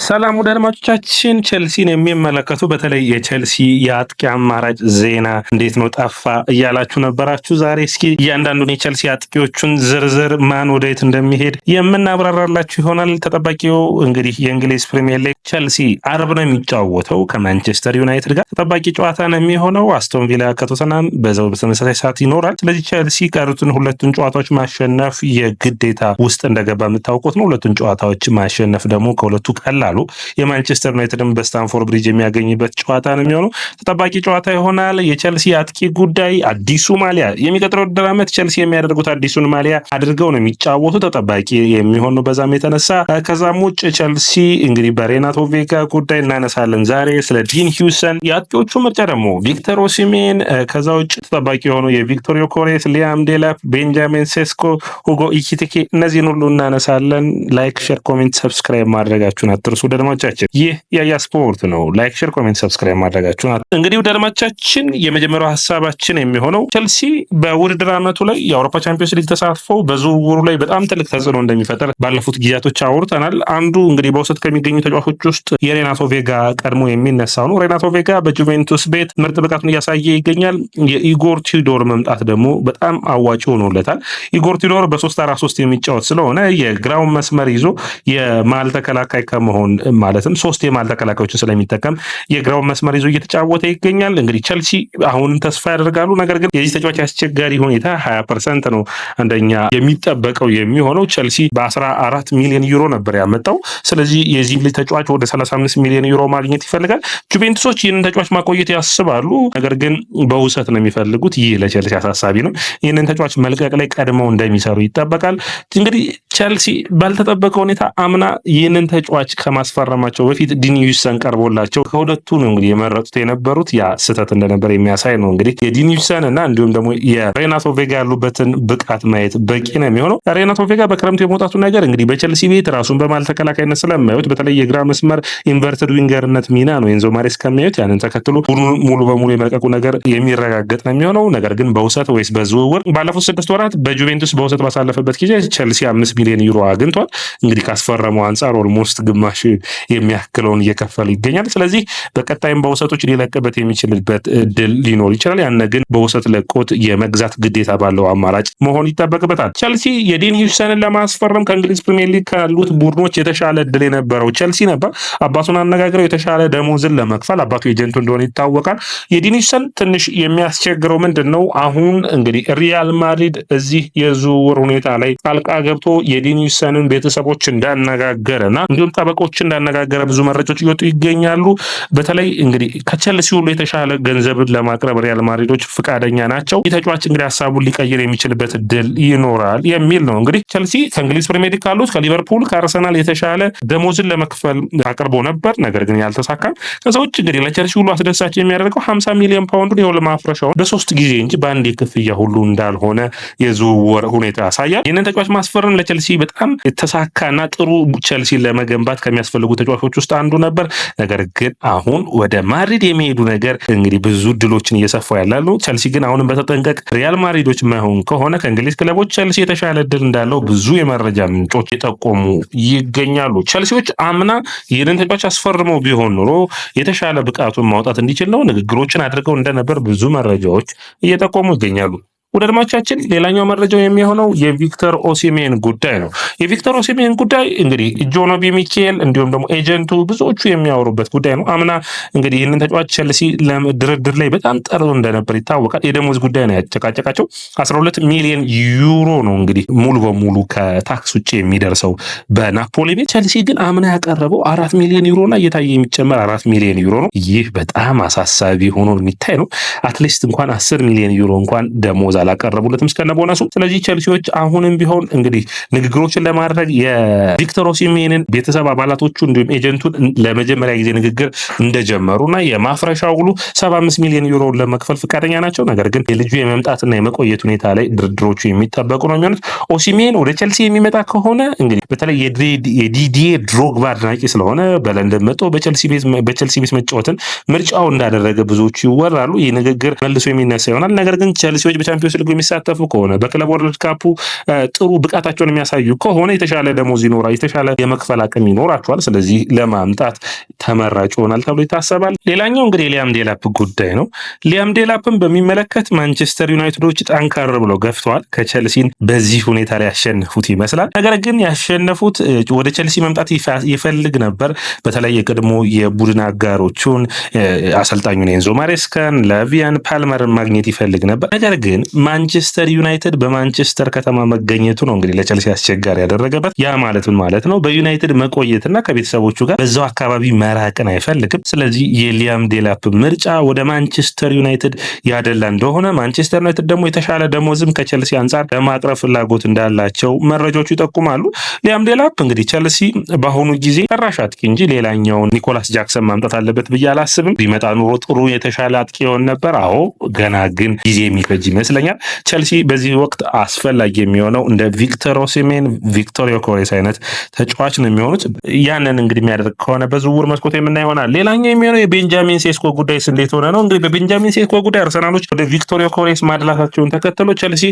ሰላም ወደ አድማጮቻችን ቼልሲን የሚመለከቱ በተለይ የቼልሲ የአጥቂ አማራጭ ዜና እንዴት ነው ጠፋ እያላችሁ ነበራችሁ። ዛሬ እስኪ እያንዳንዱን የቼልሲ አጥቂዎቹን ዝርዝር ማን ወደየት እንደሚሄድ የምናብራራላችሁ ይሆናል። ተጠባቂው እንግዲህ የእንግሊዝ ፕሪሚየር ሊግ ቼልሲ አርብ ነው የሚጫወተው ከማንቸስተር ዩናይትድ ጋር። ተጠባቂ ጨዋታ ነው የሚሆነው። አስቶን ቪላ ከቶተናም በዛው በተመሳሳይ ሰዓት ይኖራል። ስለዚህ ቼልሲ ቀሩትን ሁለቱን ጨዋታዎች ማሸነፍ የግዴታ ውስጥ እንደገባ የምታውቁት ነው። ሁለቱን ጨዋታዎች ማሸነፍ ደግሞ ከሁለቱ ቀላሉ የማንቸስተር ዩናይትድን በስታንፎርድ ብሪጅ የሚያገኝበት ጨዋታ ነው የሚሆነው። ተጠባቂ ጨዋታ ይሆናል። የቼልሲ አጥቂ ጉዳይ አዲሱ ማሊያ የሚቀጥለው ውድድር ዓመት ቼልሲ የሚያደርጉት አዲሱን ማሊያ አድርገው ነው የሚጫወቱ ተጠባቂ የሚሆኑ በዛም የተነሳ ከዛም ውጭ ቼልሲ እንግዲህ በሬናቶ ቬጋ ጉዳይ እናነሳለን ዛሬ ስለ ዲን ሂውሰን። የአጥቂዎቹ ምርጫ ደግሞ ቪክተር ኦሲሜን፣ ከዛ ውጭ ተጠባቂ የሆኑ የቪክቶር ዮኬሬስ፣ ሊያም ዴላፕ፣ ቤንጃሚን ሴስኮ፣ ሁጎ ኢኪቲኬ እነዚህን ሁሉ እናነሳለን። ላይክ፣ ሼር፣ ኮሜንት ሰብስክራይብ ማድረጋችሁን አትርሱ። ደድማቻችን ይህ ያያ ስፖርት ነው። ላይክ፣ ሼር፣ ኮሜንት ሰብስክራይብ ማድረጋችሁን እንግዲህ ደድማቻችን የመጀመሪያው ሀሳባችን የሚሆነው ቼልሲ በውድድር ዓመቱ ላይ የአውሮፓ ቻምፒዮንስ ሊግ ተሳትፎ በዝውውሩ ላይ በጣም ትልቅ ተጽዕኖ እንደሚፈጠር ባለፉት ጊዜያቶች አውርተናል። አንዱ እንግዲህ በውሰት ከሚገኙ ተጫዋቾች ውስጥ የሬናቶ ቬጋ ቀድሞ የሚነሳው ነው። ሬናቶ ቬጋ በጁቬንቱስ ቤት ምርጥ ብቃቱን እያሳየ ይገኛል። የኢጎር ቲዶር መምጣት ደግሞ በጣም አዋጭ ሆኖለታል። ኢጎር ቲዶር በ3-4-3 የሚጫወት ስለሆነ የግራውን መስመር ይዞ የመሃል ተከላካይ ከመሆን ማለትም ሶስት የመሃል ተከላካዮችን ስለሚጠቀም የግራውን መስመር ይዞ እየተጫወተ ይገኛል። እንግዲህ ቼልሲ አሁን ተስፋ ያደርጋሉ። ነገር ግን የዚህ ተጫዋች አስቸጋሪ ሁኔታ 20% ነው አንደኛ የሚጠበቀው የሚሆነው። ቼልሲ በ14 ሚሊዮን ዩሮ ነበር ያመጣው። ስለዚህ የዚህ ልጅ ተጫዋች ወደ 35 ሚሊዮን ዩሮ ማግኘት ይፈልጋል። ጁቬንቱሶች ይህንን ተጫዋች ማቆየት ያስባሉ፣ ነገር ግን በውሰት ነው የሚፈልጉት። ይህ ለቼልሲ አሳሳቢ ነው። ይህንን ተጫዋች መልቀቅ ላይ ቀድመው እንደሚሰሩ ይጠበቃል። እንግዲህ ቼልሲ ባልተጠበቀ ሁኔታ አምና ይህንን ተጫዋች ከማስፈረማቸው በፊት ዲን ሂውሰን ቀርቦላቸው ከሁለቱ ነው እንግዲህ የመረጡት የነበሩት። ያ ስህተት እንደነበር የሚያሳይ ነው። እንግዲህ የዲን ሂውሰን እና እንዲሁም ደግሞ የሬናቶ ቬጋ ያሉበትን ብቃት ማየት በቂ ነው የሚሆነው። ሬናቶ ቬጋ በክረምቱ የመውጣቱ ነገር እንግዲህ በቼልሲ ቤት ራሱን በመሃል ተከላካይነት ስለማዩት በተለይ የግራ መስመር ኢንቨርትድ ዊንገርነት ሚና ነው ኤንዞ ማሬስካ ከሚያዩት። ያንን ተከትሎ ሙሉ በሙሉ የመልቀቁ ነገር የሚረጋገጥ ነው የሚሆነው። ነገር ግን በውሰት ወይስ በዝውውር ባለፉት 6 ወራት በጁቬንቱስ በውሰት ባሳለፈበት ጊዜ ቼልሲ 5 ሚሊዮን ዩሮ አግኝቷል። እንግዲህ ካስፈረመው አንጻር ኦልሞስት ግማሽ የሚያክለውን እየከፈለ ይገኛል። ስለዚህ በቀጣይም በውሰቶች ሊለቅበት የሚችልበት እድል ሊኖር ይችላል። ያን ግን በውሰት ለቆት የመግዛት ግዴታ ባለው አማራጭ መሆን ይጠበቅበታል። ቼልሲ የዲን ሂውሰንን ለማስፈረም ከእንግሊዝ ፕሪሚየር ሊግ ካሉት ቡድኖች የተሻለ እድል የነበረው ቼልሲ ነበር። አባቱን አነጋግረው የተሻለ ደሞዝን ለመክፈል አባቱ ኤጀንቱ እንደሆነ ይታወቃል። የዲን ሂውሰን ትንሽ የሚያስቸግረው ምንድን ነው? አሁን እንግዲህ ሪያል ማድሪድ እዚህ የዝውውር ሁኔታ ላይ ጣልቃ ገብቶ የዲን ሂውሰንን ቤተሰቦች እንዳነጋገረና እንዲሁም ጠበቆች እንዳነጋገረ ብዙ መረጃዎች እየወጡ ይገኛሉ። በተለይ እንግዲህ ከቼልሲ ሁሉ የተሻለ ገንዘብን ለማቅረብ ሪያል ማድሪዶች ፍቃደኛ ናቸው። ይህ ተጫዋች እንግዲህ ሀሳቡን ሊቀይር የሚችልበት እድል ይኖራል የሚል ነው። እንግዲህ ቼልሲ ከእንግሊዝ ፕሪሚየር ሊግ ካሉት ከሊቨርፑል ከአርሰናል የተሻለ ደሞዝን ለመክፈል አቅርቦ ነበር፣ ነገር ግን ያልተሳካም። ከዛ ውጭ እንግዲህ ለቼልሲ ሁሉ አስደሳች የሚያደርገው 50 ሚሊዮን ፓውንዱን የውል ማፍረሻውን በ3 ጊዜ እንጂ በአንድ ክፍያ ሁሉ እንዳልሆነ የዝውውር ሁኔታ ያሳያል። ይህንን ተጫዋች ማስፈረም ለቼልሲ በጣም የተሳካና ጥሩ ቼልሲን ለመገንባት ከሚያስፈልጉ ተጫዋቾች ውስጥ አንዱ ነበር። ነገር ግን አሁን ወደ ማድሪድ የሚሄዱ ነገር እንግዲህ ብዙ ድሎችን እየሰፋ ያላሉ። ቼልሲ ግን አሁንም በተጠንቀቅ ሪያል ማድሪዶች ማይሆን ከሆነ ከእንግሊዝ ክለቦች ቼልሲ የተሻለ እድል እንዳለው ብዙ የመረጃ ምንጮች የጠቆሙ ይገኛሉ። ቼልሲዎች አምና ይህንን ተጫዋች አስፈርመው ቢሆን ኖሮ የተሻለ ብቃቱን ማውጣት እንዲችል ነው ንግግሮችን አድርገው እንደነበር ብዙ መረጃዎች እየጠቆሙ ይገኛሉ። ወደ አድማጮቻችን ሌላኛው መረጃው የሚሆነው የቪክተር ኦሲሜን ጉዳይ ነው። የቪክተር ኦሲሜን ጉዳይ እንግዲህ ጆን ኦቢ ሚኬል እንዲሁም ደግሞ ኤጀንቱ ብዙዎቹ የሚያወሩበት ጉዳይ ነው። አምና እንግዲህ ይህንን ተጫዋች ቼልሲ ለድርድር ላይ በጣም ጠርቶ እንደነበር ይታወቃል። የደሞዝ ጉዳይ ነው ያጨቃጨቃቸው። 12 ሚሊዮን ዩሮ ነው እንግዲህ ሙሉ በሙሉ ከታክስ ውጭ የሚደርሰው በናፖሊ ቤት። ቼልሲ ግን አምና ያቀረበው 4 ሚሊዮን ዩሮ እና እየታየ የሚጨመር 4 ሚሊዮን ዩሮ ነው። ይህ በጣም አሳሳቢ ሆኖ የሚታይ ነው። አትሊስት እንኳን 10 ሚሊዮን ዩሮ እንኳን ደሞዝ አላቀረቡለትም እስከነ ቦነሱ። ስለዚህ ቼልሲዎች አሁንም ቢሆን እንግዲህ ንግግሮችን ለማድረግ የቪክተር ኦሲሜንን ቤተሰብ አባላቶቹ እንዲሁም ኤጀንቱን ለመጀመሪያ ጊዜ ንግግር እንደጀመሩና የማፍረሻው ሁሉ 75 ሚሊዮን ዩሮ ለመክፈል ፈቃደኛ ናቸው። ነገር ግን የልጁ የመምጣትና የመቆየት ሁኔታ ላይ ድርድሮቹ የሚጠበቁ ነው የሚሆኑት። ኦሲሜን ወደ ቼልሲ የሚመጣ ከሆነ እንግዲህ በተለይ የዲዲዬ ድሮግባ አድናቂ ስለሆነ በለንደን መጥቶ በቼልሲ ቤት መጫወትን ምርጫው እንዳደረገ ብዙዎቹ ይወራሉ። ይህ ንግግር መልሶ የሚነሳ ይሆናል። ነገር ግን ቼልሲዎች በቻምፒዮንስ በቻምፒዮንስ ሊግ የሚሳተፉ ከሆነ በክለብ ወርልድ ካፑ ጥሩ ብቃታቸውን የሚያሳዩ ከሆነ የተሻለ ደሞዝ ይኖራል፣ የተሻለ የመክፈል አቅም ይኖራቸዋል። ስለዚህ ለማምጣት ተመራጭ ይሆናል ተብሎ ይታሰባል። ሌላኛው እንግዲህ ሊያም ዴላፕ ጉዳይ ነው። ሊያም ዴላፕን በሚመለከት ማንቸስተር ዩናይትዶች ጠንከር ብለው ገፍተዋል። ከቸልሲን በዚህ ሁኔታ ላይ ያሸነፉት ይመስላል። ነገር ግን ያሸነፉት ወደ ቸልሲ መምጣት ይፈልግ ነበር። በተለይ የቀድሞ የቡድን አጋሮቹን አሰልጣኙን ኤንዞ ማሬስካን፣ ላቪያን ፓልመርን ማግኘት ይፈልግ ነበር። ነገር ግን ማንቸስተር ዩናይትድ በማንቸስተር ከተማ መገኘቱ ነው እንግዲህ ለቸልሲ አስቸጋሪ ያደረገበት። ያ ማለት ምን ማለት ነው? በዩናይትድ መቆየትና ከቤተሰቦቹ ጋር በዛው አካባቢ መራቅን አይፈልግም። ስለዚህ የሊያም ዴላፕ ምርጫ ወደ ማንቸስተር ዩናይትድ ያደላ እንደሆነ፣ ማንቸስተር ዩናይትድ ደግሞ የተሻለ ደሞዝም ከቸልሲ አንጻር ለማቅረብ ፍላጎት እንዳላቸው መረጃዎቹ ይጠቁማሉ። ሊያም ዴላፕ እንግዲህ ቸልሲ በአሁኑ ጊዜ ጨራሽ አጥቂ እንጂ ሌላኛውን ኒኮላስ ጃክሰን ማምጣት አለበት ብዬ አላስብም። ቢመጣ ኑሮ ጥሩ የተሻለ አጥቂ ይሆን ነበር። አዎ ገና ግን ጊዜ የሚፈጅ ይመስለኛል። ቸልሲ በዚህ ወቅት አስፈላጊ የሚሆነው እንደ ቪክተር ኦሲሜን፣ ቪክቶር ዮኬሬስ አይነት ተጫዋች ነው የሚሆኑት። ያንን እንግዲህ የሚያደርግ ከሆነ በዝውውር መስኮት የምናየው ይሆናል። ሌላኛው የሚሆነው የቤንጃሚን ሴስኮ ጉዳይስ እንዴት ሆነ ነው። እንግዲህ በቤንጃሚን ሴስኮ ጉዳይ አርሰናሎች ወደ ቪክቶር ዮኬሬስ ማድላታቸውን ተከትሎ ቸልሲ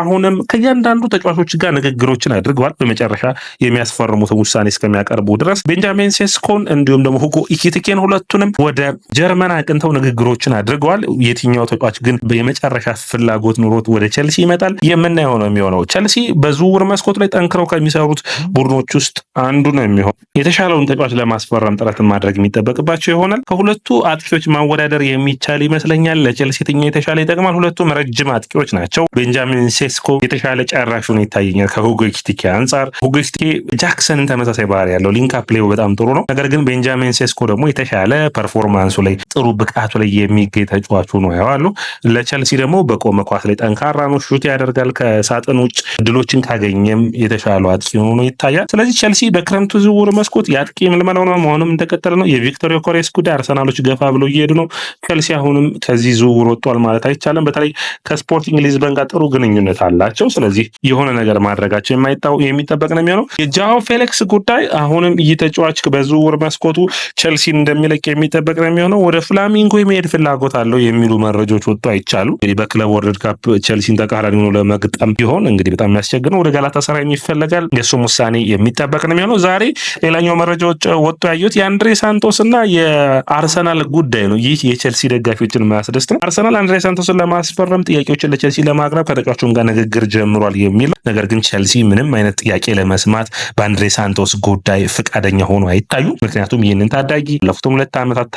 አሁንም ከእያንዳንዱ ተጫዋቾች ጋር ንግግሮችን አድርገዋል። በመጨረሻ የሚያስፈርሙትን ውሳኔ እስከሚያቀርቡ ድረስ ቤንጃሚን ሴስኮን እንዲሁም ደግሞ ሁጎ ኢኪቲኬን ሁለቱንም ወደ ጀርመን አቅንተው ንግግሮችን አድርገዋል። የትኛው ተጫዋች ግን የመጨረሻ ፍላጎት ኑሮት ወደ ቸልሲ ይመጣል የምናየው ነው የሚሆነው። ቸልሲ በዝውውር መስኮት ላይ ጠንክረው ከሚሰሩት ቡድኖች ውስጥ አንዱ ነው የሚሆነው። የተሻለውን ተጫዋች ለማስፈረም ጥረትን ማድረግ የሚጠበቅባቸው ይሆናል። ከሁለቱ አጥቂዎች ማወዳደር የሚቻል ይመስለኛል። ለቸልሲ የትኛው የተሻለ ይጠቅማል? ሁለቱም ረጅም አጥቂዎች ናቸው። ቤንጃሚን ሴስኮ የተሻለ ጨራሽ ሆኖ ይታየኛል ከሁጎ ኢኪቲኬ አንጻር። ሁጎ ኢኪቲኬ ጃክሰንን ተመሳሳይ ባህሪ ያለው ሊንክ አፕ ፕሌው በጣም ጥሩ ነው። ነገር ግን ቤንጃሚን ሴስኮ ደግሞ የተሻለ ፐርፎርማንሱ ላይ ጥሩ ብቃቱ ላይ የሚገኝ ተጫዋች ሆኖ ያዋሉ። ለቸልሲ ደግሞ በቆመ ኳስ ላይ ጠንካራ ነው፣ ሹት ያደርጋል። ከሳጥን ውጭ ድሎችን ካገኘም የተሻለ አጥቂ ሆኖ ይታያል። ስለዚህ ቸልሲ በክረምቱ ዝውውር መስኮት የአጥቂ ምልመላው መሆኑም እንደቀጠለ ነው። የቪክቶር ዮኬሬስ ጉዳይ አርሰናሎች ገፋ ብለው እየሄዱ ነው። ቸልሲ አሁንም ከዚህ ዝውውር ወጥቷል ማለት አይቻልም። በተለይ ከስፖርቲንግ ሊዝበን ጋር ጥሩ ግንኙነት አላቸው። ስለዚህ የሆነ ነገር ማድረጋቸው የሚጠበቅ ነው የሚሆነው። የጃኦ ፌሊክስ ጉዳይ አሁንም ይህ ተጫዋች በዝውውር መስኮቱ ቸልሲን እንደሚለቅ የሚጠበቅ ነው የሚሆነው። ወደ ፍላሚንጎ የመሄድ ፍላጎት አለው የሚሉ መረጃዎች ወጥቶ አይቻሉ። እንግዲህ በክለብ ወርልድ ካፕ ቸልሲን ተቃራኒ ሆኖ ለመግጠም ቢሆን እንግዲህ በጣም የሚያስቸግር ነው። ወደ ጋላታሳራይ ይፈልጋል። የእሱም ውሳኔ የሚጠበቅ ነው የሚሆነው። ዛሬ ሌላኛው መረጃዎች ወጥቶ ያዩት የአንድሬ ሳንቶስ እና የአርሰናል ጉዳይ ነው። ይህ የቸልሲ ደጋፊዎችን ማያስደስት ነው። አርሰናል አንድሬ ሳንቶስን ለማስፈረም ጥያቄዎችን ለቸልሲ ለማቅረብ ከተጫዋቹም ጋር ንግግር ጀምሯል የሚል ነገር ግን ቸልሲ ምንም አይነት ጥያቄ ለመስማት በአንድሬ ሳንቶስ ጉዳይ ፈቃደኛ ሆኖ አይታዩ። ምክንያቱም ይህንን ታዳጊ ለፉትም 2 ዓመታት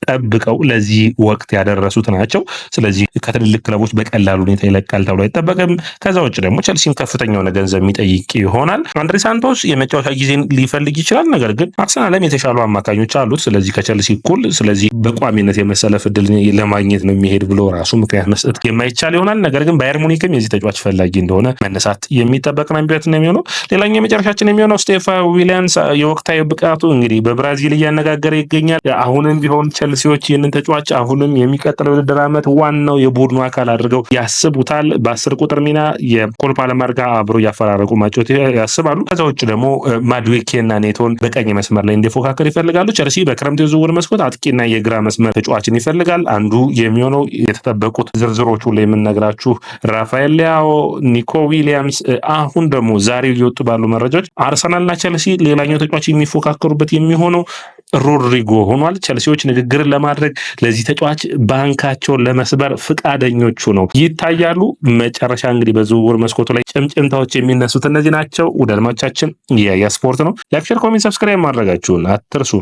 ጠብቀው ለዚህ ወቅት ያደረሱት ናቸው። ስለዚህ ከትልልቅ ክለቦች በቀላሉ ሁኔታ ይለቃል ተብሎ አይጠበቅም። ከዛ ውጭ ደግሞ ቸልሲም ከፍተኛ የሆነ ገንዘብ የሚጠይቅ ይሆናል። አንድሬ ሳንቶስ የመጫወቻ ጊዜን ሊፈልግ ይችላል። ነገር ግን አርሰናልም የተሻሉ አማካኞች አሉት። ስለዚህ ከቸልሲ እኩል ስለዚህ በቋሚነት የመሰለፍ እድል ለማግኘት ነው የሚሄድ ብሎ ራሱ ምክንያት መስጠት የማይቻል ይሆናል። ነገር ግን ባየር ሙኒክም የዚህ ተጫዋች ፈላጊ እንደሆነ መነሳት የሚጠበቅ ነው የሚሆነው። ሌላኛው የመጨረሻችን የሚሆነው ስቴፋ ዊሊያንስ የወቅታዊ ብቃቱ እንግዲህ በብራዚል እያነጋገረ ይገኛል። አሁንም ቢሆን ቸልሲዎች ይህንን ተጫዋች አሁንም የሚቀጥለው ውድድር ዓመት ዋናው የቡድኑ አካል አድርገው ያስቡታል። በ10 ቁጥር ሚና የኮል ፓልመር ጋር አብሮ እያፈራረቁ ማጫወት ያስባሉ። ከዛ ውጭ ደግሞ ማድዌኬና ኔቶን በቀኝ መስመር ላይ እንዲፎካከር ይፈልጋሉ። ቸልሲ በክረምት የዝውውር መስኮት አጥቂና የግራ መስመር ተጫዋችን ይፈልጋል። አንዱ የሚሆነው የተጠበቁት ዝርዝሮቹ ላይ የምንነግራችሁ ራፋኤል ሊያኦ፣ ኒኮ ዊሊያምስ። አሁን ደግሞ ዛሬው እየወጡ ባሉ መረጃዎች አርሰናልና ቸልሲ ሌላኛው ተጫዋች የሚፎካከሩበት የሚሆነው ሮድሪጎ ሆኗል። ቸልሲዎች ንግግርን ለማድረግ ለዚህ ተጫዋች ባንካቸውን ለመስበር ፍቃደኞቹ ነው ይታያሉ። መጨረሻ እንግዲህ በዝውውር መስኮቱ ላይ ጭምጭምታዎች የሚነሱት እነዚህ ናቸው። ውድ አድማጮቻችን የስፖርት ነው። ላይክ፣ ሼር፣ ኮሜንት፣ ሰብስክራይብ ማድረጋችሁን አትርሱ።